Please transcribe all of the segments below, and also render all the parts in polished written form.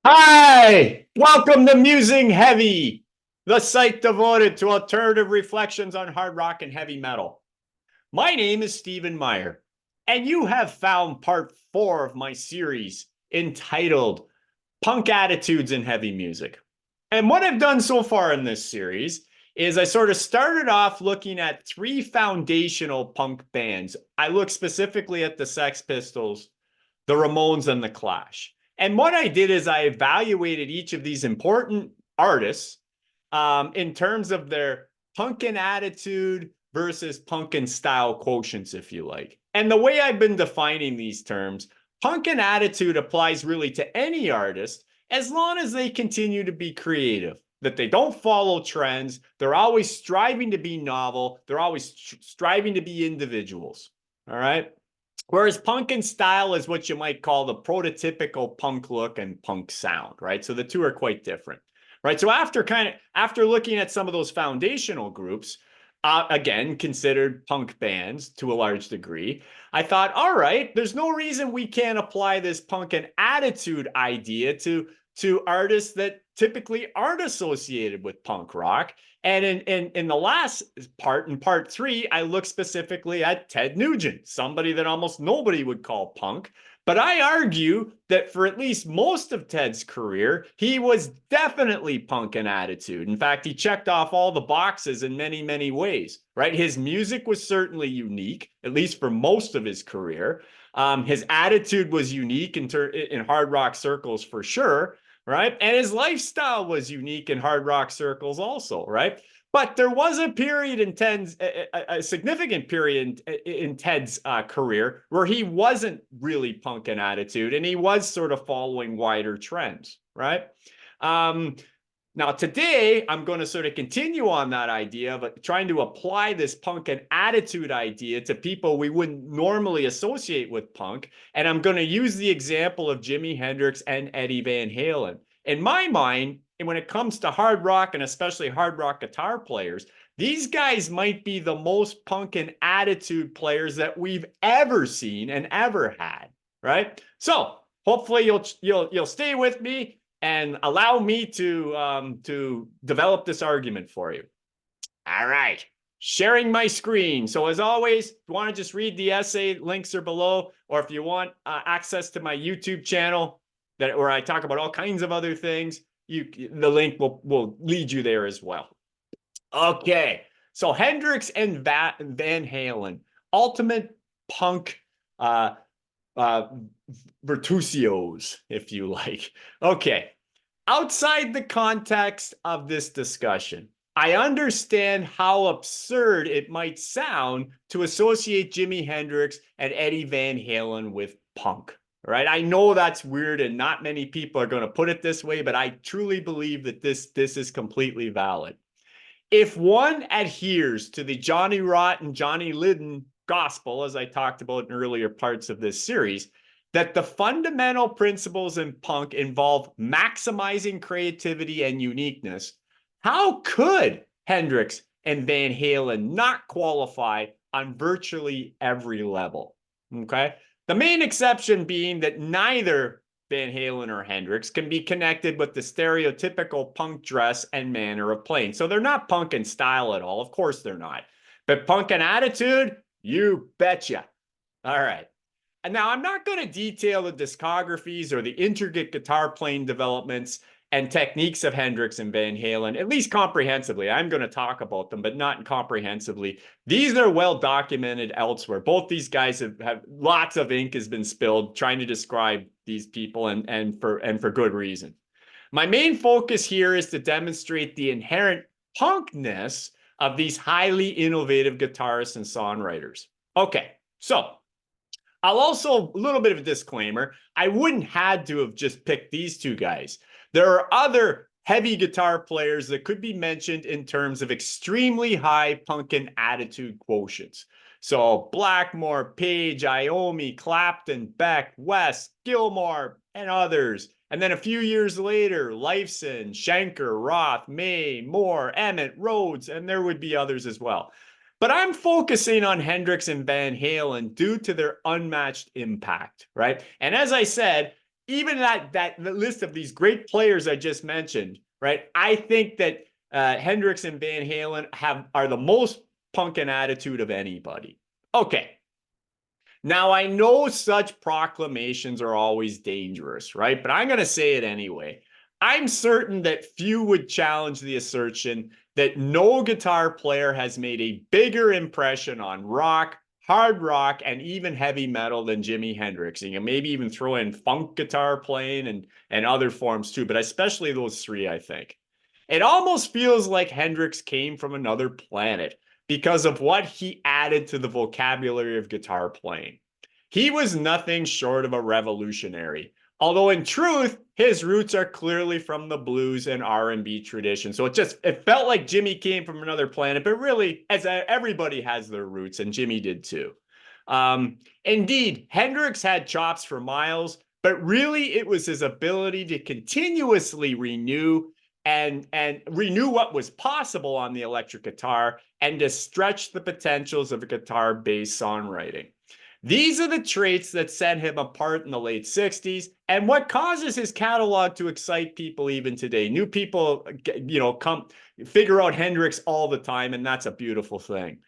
Hi, welcome to Musing Heavy, the site devoted to alternative reflections on hard rock and heavy metal. My name is Stephen Meyer, and you have found part 4 of my series entitled Punk Attitudes in Heavy Music. And what I've done so far in this series is I sort of started off looking at 3 foundational punk bands. I looked specifically at the Sex Pistols, the Ramones, and the Clash. And what I did is I evaluated each of these important artists in terms of their punkin attitude versus punkin style quotients, if you like. And the way I've been defining these terms, punkin attitude applies really to any artist as long as they continue to be creative, that they don't follow trends, they're always striving to be novel, they're always striving to be individuals. All right. Whereas punk and style is what you might call the prototypical punk look and punk sound, right? So the two are quite different, right? So after looking at some of those foundational groups, again considered punk bands to a large degree, I thought, all right, there's no reason we can't apply this punk and attitude idea to artists that typically aren't associated with punk rock. And in the last part, in part 3, I look specifically at Ted Nugent, somebody that almost nobody would call punk. But I argue that for at least most of Ted's career, he was definitely punk in attitude. In fact, he checked off all the boxes in many, many ways, right? His music was certainly unique, at least for most of his career. His attitude was unique in hard rock circles for sure, right? And his lifestyle was unique in hard rock circles also, right? But there was a period in Ted's, a significant period in Ted's career where he wasn't really punk in attitude and he was sort of following wider trends, right? Um, Now, today, I'm going to sort of continue on that idea, but trying to apply this punk and attitude idea to people we wouldn't normally associate with punk. And I'm going to use the example of Jimi Hendrix and Eddie Van Halen. In my mind, and when it comes to hard rock and especially hard rock guitar players, these guys might be the most punk and attitude players that we've ever seen and ever had, right? So hopefully you'll stay with me and allow me to develop this argument for you. All right, sharing my screen. So as always, if you want to just read the essay, links are below, or if you want access to my YouTube channel where I talk about all kinds of other things, the link will lead you there as well. Okay, so Hendrix and Van Halen, ultimate punk uh, uh, virtuosos, if you like. Okay, outside the context of this discussion, I understand how absurd it might sound to associate Jimi Hendrix and Eddie Van Halen with punk. Right? I know that's weird and not many people are going to put it this way, but I truly believe that this is completely valid. If one adheres to the Johnny Rotten, Johnny Lydon gospel, as I talked about in earlier parts of this series, that the fundamental principles in punk involve maximizing creativity and uniqueness, how could Hendrix and Van Halen not qualify on virtually every level? Okay. The main exception being that neither Van Halen or Hendrix can be connected with the stereotypical punk dress and manner of playing. So they're not punk in style at all. Of course they're not. But punk in attitude, you betcha. All right. And now I'm not going to detail the discographies or the intricate guitar playing developments and techniques of Hendrix and Van Halen, at least comprehensively. I'm going to talk about them, but not comprehensively. These are well documented elsewhere. Both these guys have lots of ink has been spilled trying to describe these people, and for good reason. My main focus here is to demonstrate the inherent punkness of these highly innovative guitarists and songwriters. Okay, so I'll also, a little bit of a disclaimer, I wouldn't had to have just picked these two guys. There are other heavy guitar players that could be mentioned in terms of extremely high punkin attitude quotients. So Blackmore, Page, Iommi, Clapton, Beck, West, Gilmore, and others. And then a few years later, Lifeson, Schenker, Roth, May, Moore, Emmett, Rhodes, and there would be others as well. But I'm focusing on Hendrix and Van Halen due to their unmatched impact, right? And as I said, even that list of these great players I just mentioned, right? I think that Hendrix and Van Halen are the most punk in attitude of anybody. Okay. Now, I know such proclamations are always dangerous, right? But I'm going to say it anyway. I'm certain that few would challenge the assertion that no guitar player has made a bigger impression on rock, hard rock, and even heavy metal than Jimi Hendrix. And you can maybe even throw in funk guitar playing and other forms too, but especially those three, I think. It almost feels like Hendrix came from another planet because of what he added to the vocabulary of guitar playing. He was nothing short of a revolutionary, although in truth, his roots are clearly from the blues and R&B tradition. So it felt like Jimi came from another planet, but really, as everybody has their roots, and Jimi did too. Indeed, Hendrix had chops for miles, but really it was his ability to continuously renew and renew what was possible on the electric guitar and to stretch the potentials of a guitar-based songwriting. These are the traits that set him apart in the late 60s and what causes his catalog to excite people even today. New people, come figure out Hendrix all the time, and that's a beautiful thing.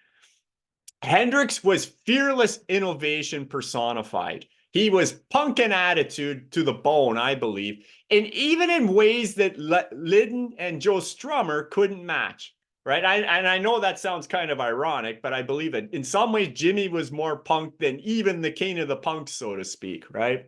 Hendrix was fearless innovation personified. He was punk in attitude to the bone, I believe, and even in ways that Lydon and Joe Strummer couldn't match, right? I know that sounds kind of ironic, but I believe it. In some ways, Jimi was more punk than even the king of the punks, so to speak, right?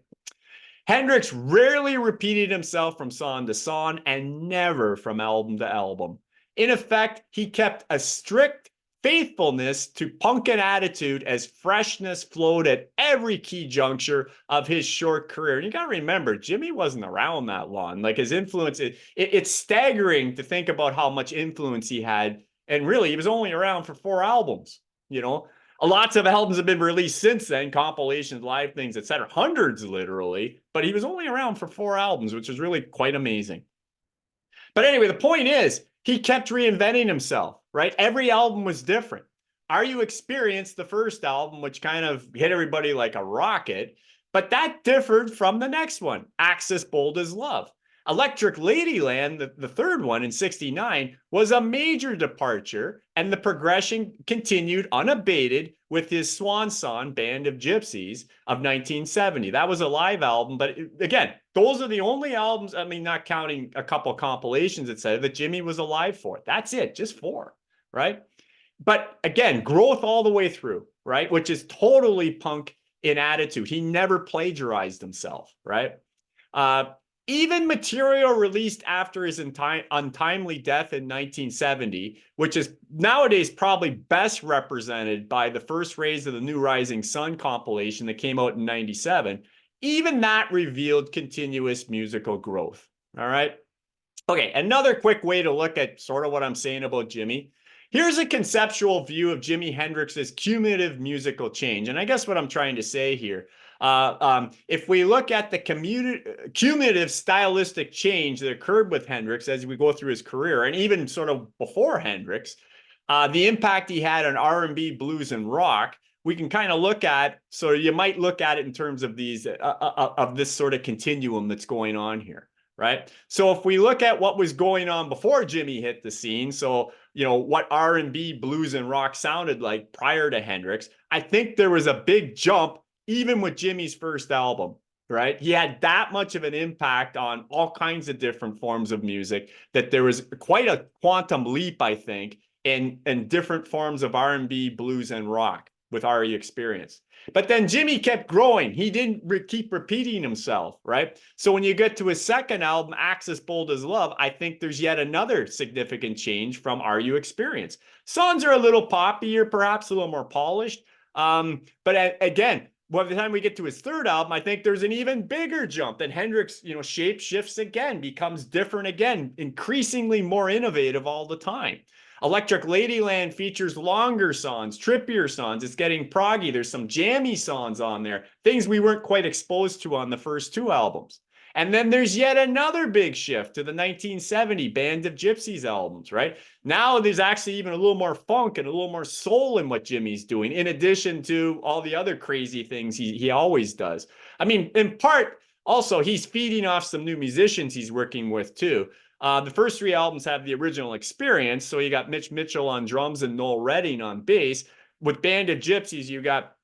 Hendrix rarely repeated himself from song to song and never from album to album. In effect, he kept a strict faithfulness to punk and attitude as freshness flowed at every key juncture of his short career. And you got to remember, Jimi wasn't around that long. Like his influence, it's staggering to think about how much influence he had. And really, he was only around for 4 albums, Lots of albums have been released since then, compilations, live things, etc. Hundreds, literally. But he was only around for 4 albums, which is really quite amazing. But anyway, the point is, he kept reinventing himself, right? Every album was different. Are You Experienced, the first album, which kind of hit everybody like a rocket, but that differed from the next one, Axis Bold as Love. Electric Ladyland, the third one in 69, was a major departure, and the progression continued unabated with his swan song, Band of Gypsies, of 1970. That was a live album, but again, those are the only albums, not counting a couple compilations, etc., that Jimi was alive for. That's it, just 4, right? But again, growth all the way through, right? Which is totally punk in attitude. He never plagiarized himself, right? Even material released after his untimely death in 1970, which is nowadays probably best represented by the First Rays of the New Rising Sun compilation that came out in 97, even that revealed continuous musical growth. All right. Okay, another quick way to look at sort of what I'm saying about Jimi. Here's a conceptual view of Jimi Hendrix's cumulative musical change. And I guess what I'm trying to say here, if we look at the cumulative stylistic change that occurred with Hendrix as we go through his career, and even sort of before Hendrix, the impact he had on R&B, blues, and rock, we can kind of look at, so you might look at it in terms of these, of this sort of continuum that's going on here, right? So if we look at what was going on before Jimi hit the scene, so what R&B, blues, and rock sounded like prior to Hendrix, I think there was a big jump even with Jimi's first album, right? He had that much of an impact on all kinds of different forms of music that there was quite a quantum leap, I think, in different forms of R&B, blues, and rock with Are You Experienced. But then Jimi kept growing. He didn't keep repeating himself, right? So when you get to his second album, Axis Bold as Love, I think there's yet another significant change from Are You Experienced. Songs are a little poppier, perhaps a little more polished. But again, by the time we get to his third album, I think there's an even bigger jump. Then Hendrix, shape shifts again, becomes different again, increasingly more innovative all the time. Electric Ladyland features longer songs, trippier songs. It's getting proggy. There's some jammy songs on there, things we weren't quite exposed to on the first 2 albums. And then there's yet another big shift to the 1970 Band of Gypsies albums, right? Now there's actually even a little more funk and a little more soul in what Jimi's doing, in addition to all the other crazy things he always does. In part, Also, he's feeding off some new musicians he's working with too. The first three albums have the original Experience, so you got Mitch Mitchell on drums and Noel Redding on bass. With Band of Gypsies, you got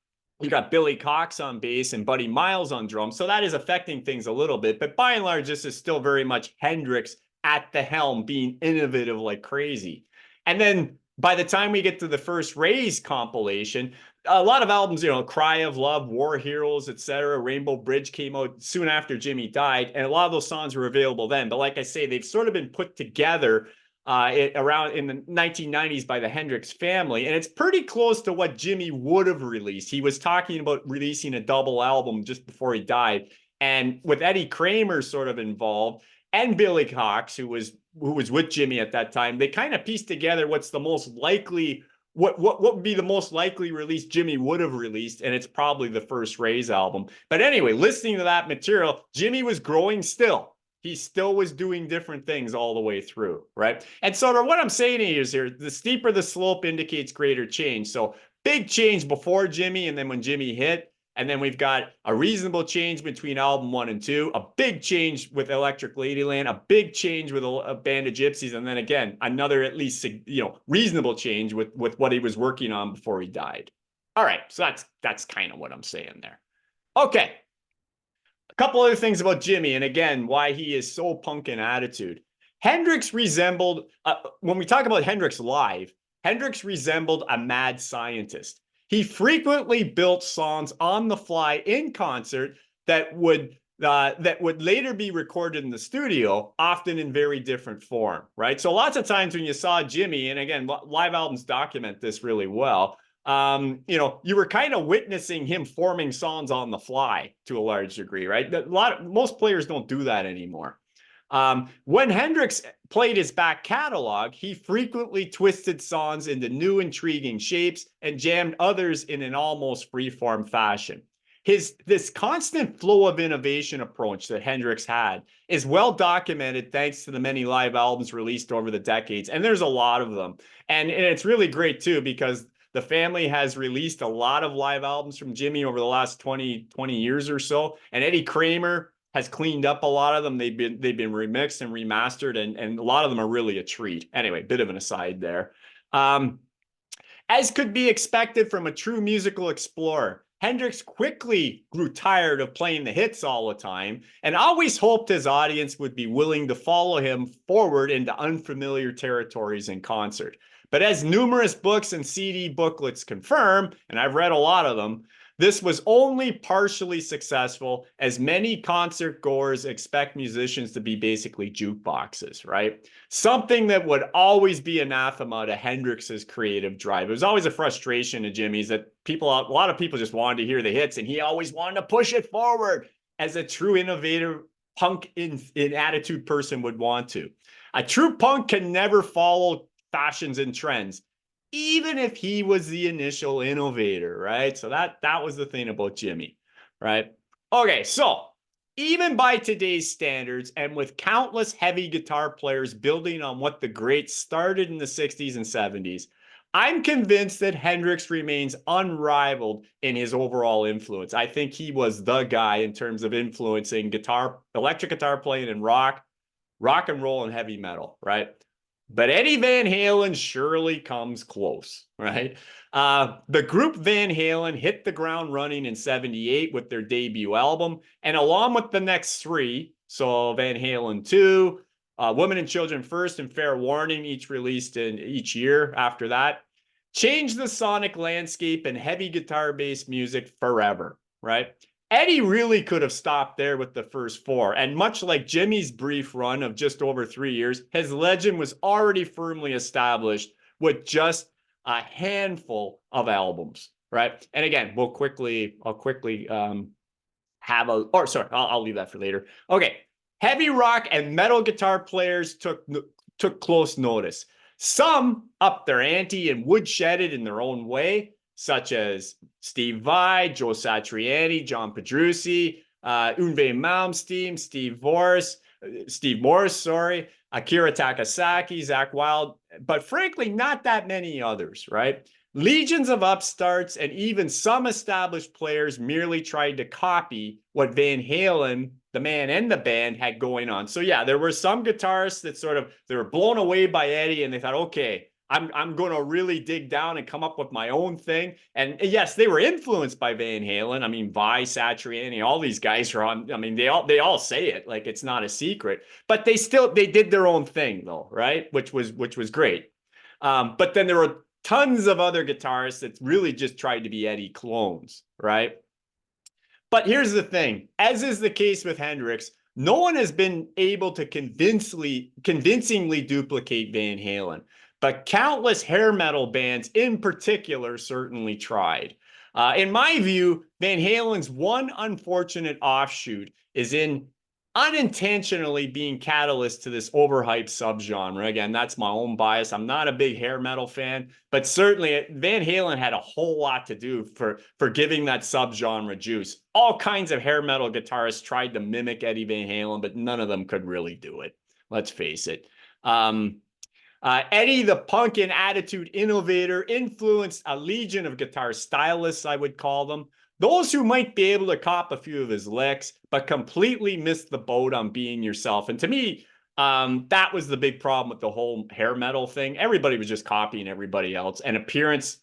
Billy Cox on bass and Buddy Miles on drums, so that is affecting things a little bit. But by and large, this is still very much Hendrix at the helm, being innovative like crazy. And then by the time we get to the first Rays compilation, a lot of albums, Cry of Love, War Heroes, etc., Rainbow Bridge came out soon after Jimi died, and a lot of those songs were available then. But like I say, they've sort of been put together around in the 1990s by the Hendrix family, and it's pretty close to what Jimi would have released. He was talking about releasing a double album just before he died, and with Eddie Kramer sort of involved and Billy Cox, who was with Jimi at that time, they kind of pieced together what's the most likely. What would be the most likely release Jimi would have released, and it's probably the first Rays album. But anyway, listening to that material, Jimi was growing still. He still was doing different things all the way through, right? And so what I'm saying is here, the steeper the slope indicates greater change. So big change before Jimi, and then when Jimi hit, and then we've got a reasonable change between album 1 and 2, a big change with Electric Ladyland, a big change with a Band of Gypsies, and then again, another at least, reasonable change with what he was working on before he died. All right, so that's kind of what I'm saying there. Okay. A couple other things about Jimi, and again, why he is so punk in attitude. Hendrix resembled, when we talk about Hendrix live, Hendrix resembled a mad scientist. He frequently built songs on the fly in concert that would later be recorded in the studio, often in very different form, right? So lots of times when you saw Jimi, and again, live albums document this really well, you were kind of witnessing him forming songs on the fly to a large degree, right? Most players don't do that anymore. When Hendrix played his back catalog, he frequently twisted songs into new intriguing shapes and jammed others in an almost free-form fashion. This constant flow of innovation approach that Hendrix had is well documented thanks to the many live albums released over the decades, and there's a lot of them. And it's really great too, because the family has released a lot of live albums from Jimi over the last 20 years or so, and Eddie Kramer has cleaned up a lot of them. They've been remixed and remastered, and a lot of them are really a treat. Anyway, bit of an aside there. As could be expected from a true musical explorer, Hendrix quickly grew tired of playing the hits all the time and always hoped his audience would be willing to follow him forward into unfamiliar territories in concert. But as numerous books and CD booklets confirm, and I've read a lot of them, this was only partially successful, as many concert goers expect musicians to be basically jukeboxes, right? Something that would always be anathema to Hendrix's creative drive. It was always a frustration to Jimi's that a lot of people just wanted to hear the hits, and he always wanted to push it forward as a true innovative punk in attitude person would want to. A true punk can never follow fashions and trends, even if he was the initial innovator, right? So that was the thing about Jimi, right? Okay, so even by today's standards, and with countless heavy guitar players building on what the greats started in the 60s and 70s, I'm convinced that Hendrix remains unrivaled in his overall influence. I think he was the guy in terms of influencing electric guitar playing in rock and roll, and heavy metal, right? But Eddie Van Halen surely comes close, right? The group Van Halen hit the ground running in '78 with their debut album, and along with the next three, so Van Halen 2, Women and Children First, and Fair Warning, each released in each year after that, changed the sonic landscape and heavy guitar-based music forever, right? Eddie really could have stopped there with the first four, and much like Jimi's brief run of just over 3 years, his legend was already firmly established with just a handful of albums, right? And again, I'll quickly I'll leave that for later. Okay, heavy rock and metal guitar players took close notice. Some upped their ante and woodshedded in their own way, such as Steve Vai, Joe Satriani, John Pedrucci, Yngwie Malmsteen, Steve Morris, Akira Takasaki, Zakk Wylde, but frankly, not that many others, right? Legions of upstarts and even some established players merely tried to copy what Van Halen the man and the band had going on. So yeah, there were some guitarists that they were blown away by Eddie and they thought, okay, I'm going to really dig down and come up with my own thing. And yes, they were influenced by Van Halen. I mean, Vai, Satriani, all these guys are on. I mean, they all say it, like it's not a secret. But they did their own thing though, right? Which was great. But then there were tons of other guitarists that really just tried to be Eddie clones, right? But here's the thing, as is the case with Hendrix, no one has been able to convincingly duplicate Van Halen, but countless hair metal bands in particular certainly tried. In my view, Van Halen's one unfortunate offshoot is in unintentionally being catalyst to this overhyped subgenre. Again, that's my own bias. I'm not a big hair metal fan, but certainly Van Halen had a whole lot to do for giving that subgenre juice. All kinds of hair metal guitarists tried to mimic Eddie Van Halen, but none of them could really do it. Let's face it. Eddie, the punk and attitude innovator, influenced a legion of guitar stylists, I would call them. Those who might be able to cop a few of his licks, but completely missed the boat on being yourself. And to me, that was the big problem with the whole hair metal thing. Everybody was just copying everybody else, and appearance,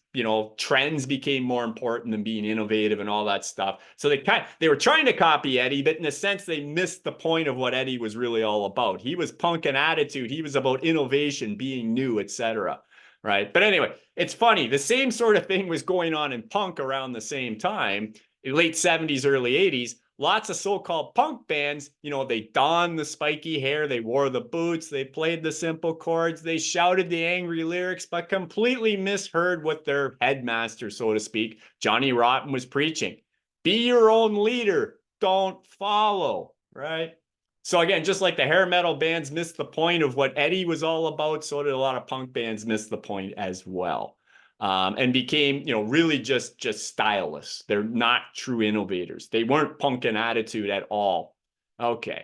trends became more important than being innovative and all that stuff. So they were trying to copy Eddie, but in a sense, they missed the point of what Eddie was really all about. He was punk and attitude. He was about innovation, being new, etc. Right. But anyway, it's funny. The same sort of thing was going on in punk around the same time, late 70s, early 80s. Lots of so-called punk bands, they donned the spiky hair, they wore the boots, they played the simple chords, they shouted the angry lyrics, but completely misheard what their headmaster, so to speak, Johnny Rotten, was preaching. Be your own leader. Don't follow. Right. So again, just like the hair metal bands missed the point of what Eddie was all about, so did a lot of punk bands miss the point as well, and became, really just stylists. They're not true innovators. They weren't punk in attitude at all. Okay,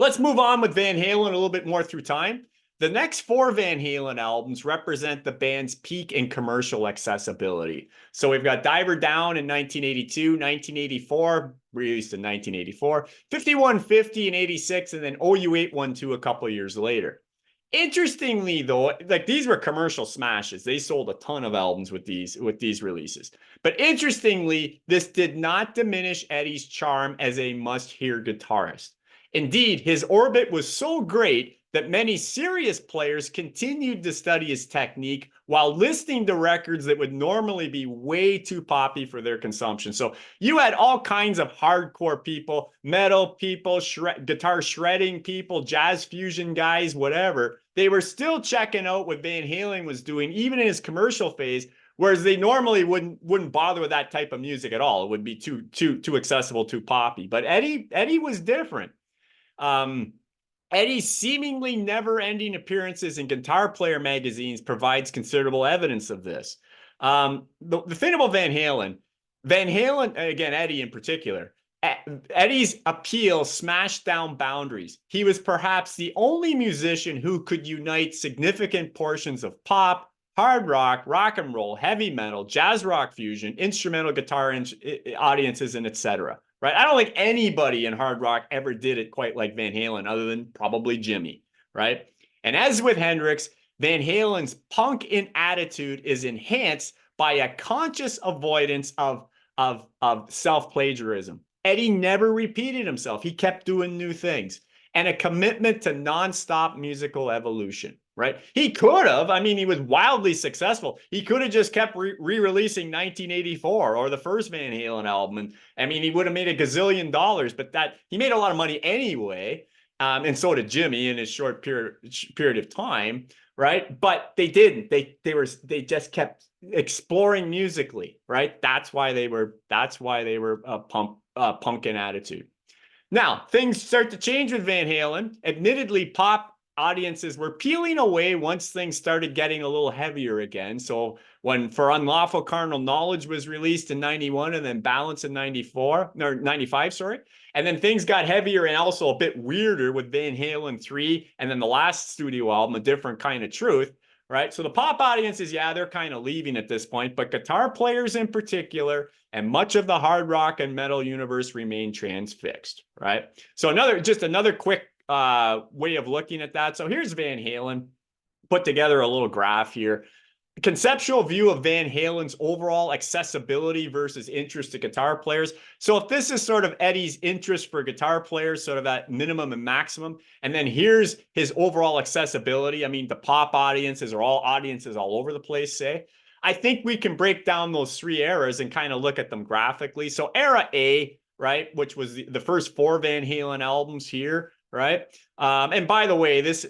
let's move on with Van Halen a little bit more through time. The next 4 Van Halen albums represent the band's peak in commercial accessibility. So we've got Diver Down in 1982, 1984, released in 1984, 5150 in 86, and then OU812 a couple of years later. Interestingly, though, like these were commercial smashes. They sold a ton of albums with these releases. But interestingly, this did not diminish Eddie's charm as a must-hear guitarist. Indeed, his orbit was so great that many serious players continued to study his technique while listening to records that would normally be way too poppy for their consumption. So you had all kinds of hardcore people, metal people, guitar shredding people, jazz fusion guys, whatever. They were still checking out what Van Halen was doing, even in his commercial phase, whereas they normally wouldn't bother with that type of music at all. It would be too accessible, too poppy. But Eddie was different. Eddie's seemingly never-ending appearances in Guitar Player magazines provides considerable evidence of this. The thing about Van Halen, again, Eddie in particular, Eddie's appeal smashed down boundaries. He was perhaps the only musician who could unite significant portions of pop, hard rock, rock and roll, heavy metal, jazz rock fusion, instrumental guitar audiences, and etc. Right? I don't think anybody in hard rock ever did it quite like Van Halen, other than probably Jimi, right? And as with Hendrix, Van Halen's punk in attitude is enhanced by a conscious avoidance of self-plagiarism. Eddie never repeated himself. He kept doing new things. And a commitment to nonstop musical evolution, right? He could have, he was wildly successful. He could have just kept re-releasing 1984 or the first Van Halen album. And he would have made a gazillion dollars, but he made a lot of money anyway. And so did Jimi in his short period of time, right? But they didn't. They just kept exploring musically, right? That's why they were punk in attitude. Now, things start to change with Van Halen. Admittedly, pop audiences were peeling away once things started getting a little heavier again. So when For Unlawful Carnal Knowledge was released in 91 and then Balance in 95, sorry. And then things got heavier and also a bit weirder with Van Halen 3 and then the last studio album, A Different Kind of Truth, right? So the pop audiences, yeah, they're kind of leaving at this point, but guitar players in particular and much of the hard rock and metal universe remain transfixed, right? So just another quick way of looking at that. So here's Van Halen. Put together a little graph here. Conceptual view of Van Halen's overall accessibility versus interest to guitar players. So if this is sort of Eddie's interest for guitar players, sort of that minimum and maximum, and then here's his overall accessibility. I mean, the pop audiences are all audiences all over the place, say. I think we can break down those three eras and kind of look at them graphically. So era A, right, which was the first 4 Van Halen albums here, right? And by the way, this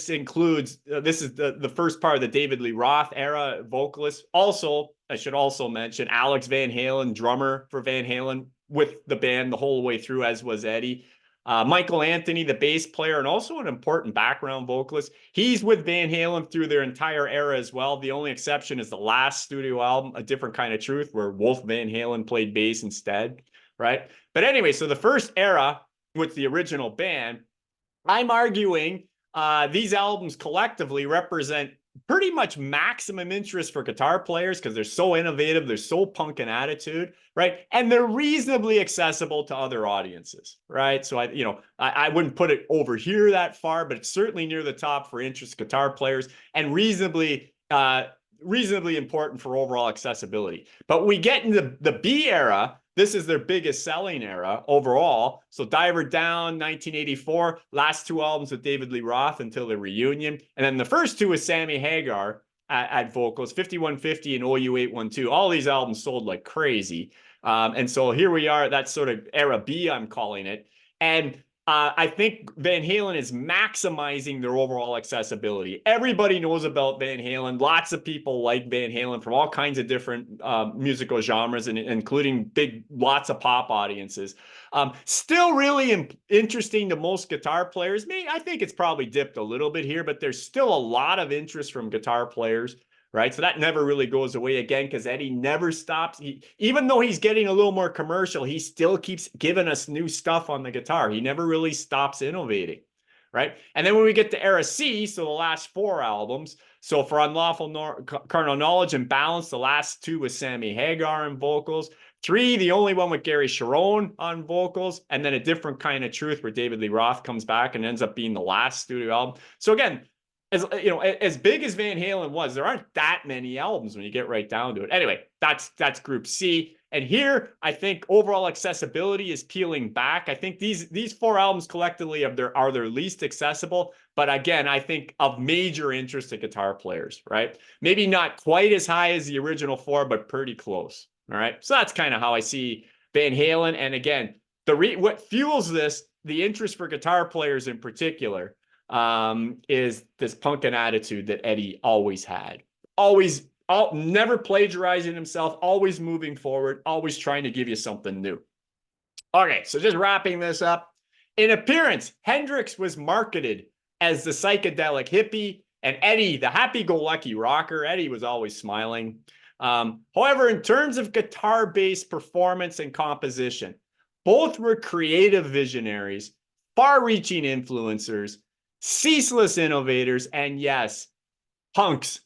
includes this is the first part of the David Lee Roth era vocalist. Also, I should also mention Alex Van Halen, drummer for Van Halen, with the band the whole way through, as was Eddie. Michael Anthony, the bass player, and also an important background vocalist. He's with Van Halen through their entire era as well. The only exception is the last studio album, A Different Kind of Truth, where Wolf Van Halen played bass instead, right? But anyway, so the first era with the original band, I'm arguing these albums collectively represent pretty much maximum interest for guitar players because they're so innovative, they're so punk in attitude, right? And they're reasonably accessible to other audiences, right? So I wouldn't put it over here that far, but it's certainly near the top for interest guitar players and reasonably important for overall accessibility. But we get into the B era. This is their biggest selling era overall. So Diver Down, 1984, last 2 albums with David Lee Roth until the reunion. And then the first 2 with Sammy Hagar at vocals, 5150 and OU 812. All these albums sold like crazy. And so here we are, that's sort of era B, I'm calling it. And I think Van Halen is maximizing their overall accessibility. Everybody knows about Van Halen. Lots of people like Van Halen from all kinds of different musical genres, and including lots of pop audiences. Still really interesting to most guitar players. I think it's probably dipped a little bit here, but there's still a lot of interest from guitar players. Right. So that never really goes away again, because Eddie never stops. Even though he's getting a little more commercial, he still keeps giving us new stuff on the guitar. He never really stops innovating. Right. And then when we get to era C, so the last 4 albums. So for Unlawful Carnal Knowledge and Balance, the last 2 with Sammy Hagar on vocals. 3, the only one with Gary Cherone on vocals. And then A Different Kind of Truth, where David Lee Roth comes back and ends up being the last studio album. So again, as big as Van Halen was, there aren't that many albums when you get right down to it. Anyway, that's group C. And here, I think overall accessibility is peeling back. I think these 4 albums collectively are their least accessible. But again, I think of major interest to guitar players, right? Maybe not quite as high as the original 4, but pretty close. All right. So that's kind of how I see Van Halen. And again, what fuels this, the interest for guitar players in particular, is this punkin' attitude that Eddie always had. Never plagiarizing himself, always moving forward, always trying to give you something new. Okay, so just wrapping this up. In appearance, Hendrix was marketed as the psychedelic hippie, and Eddie, the happy-go-lucky rocker. Eddie was always smiling. However, in terms of guitar-based performance and composition, both were creative visionaries, far-reaching influencers, ceaseless innovators, and yes, punks,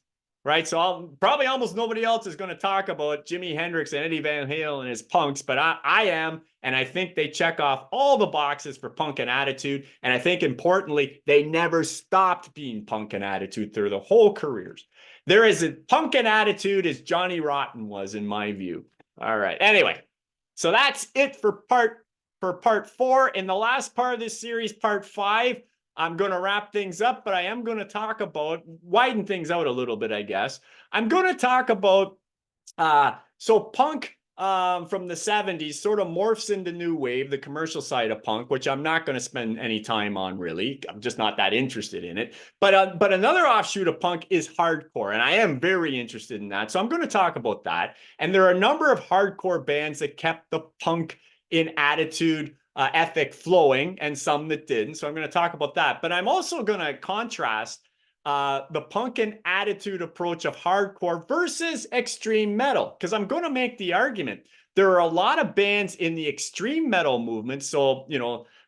right? So probably almost nobody else is going to talk about Jimi Hendrix and Eddie Van Halen as punks, but I am, and I think they check off all the boxes for punk and attitude, and I think importantly, they never stopped being punk and attitude through the whole careers. They're as punk and attitude as Johnny Rotten was, in my view. All right, anyway, so that's it for part 4. In the last part of this series, part 5, I'm going to wrap things up, but I am going to widen things out a little bit, I guess. I'm going to talk about, so punk from the 70s sort of morphs into new wave, the commercial side of punk, which I'm not going to spend any time on, really. I'm just not that interested in it. But another offshoot of punk is hardcore, and I am very interested in that. So I'm going to talk about that. And there are a number of hardcore bands that kept the punk in attitude ethic flowing, and some that didn't. So I'm going to talk about that. But I'm also going to contrast the punk and attitude approach of hardcore versus extreme metal, because I'm going to make the argument there are a lot of bands in the extreme metal movement. So,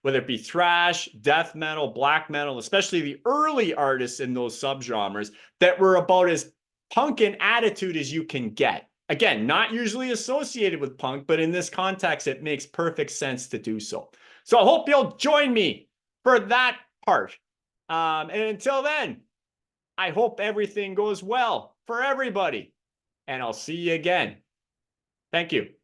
whether it be thrash, death metal, black metal, especially the early artists in those subgenres that were about as punk in attitude as you can get. Again, not usually associated with punk, but in this context, it makes perfect sense to do so. So I hope you'll join me for that part. And until then, I hope everything goes well for everybody. And I'll see you again. Thank you.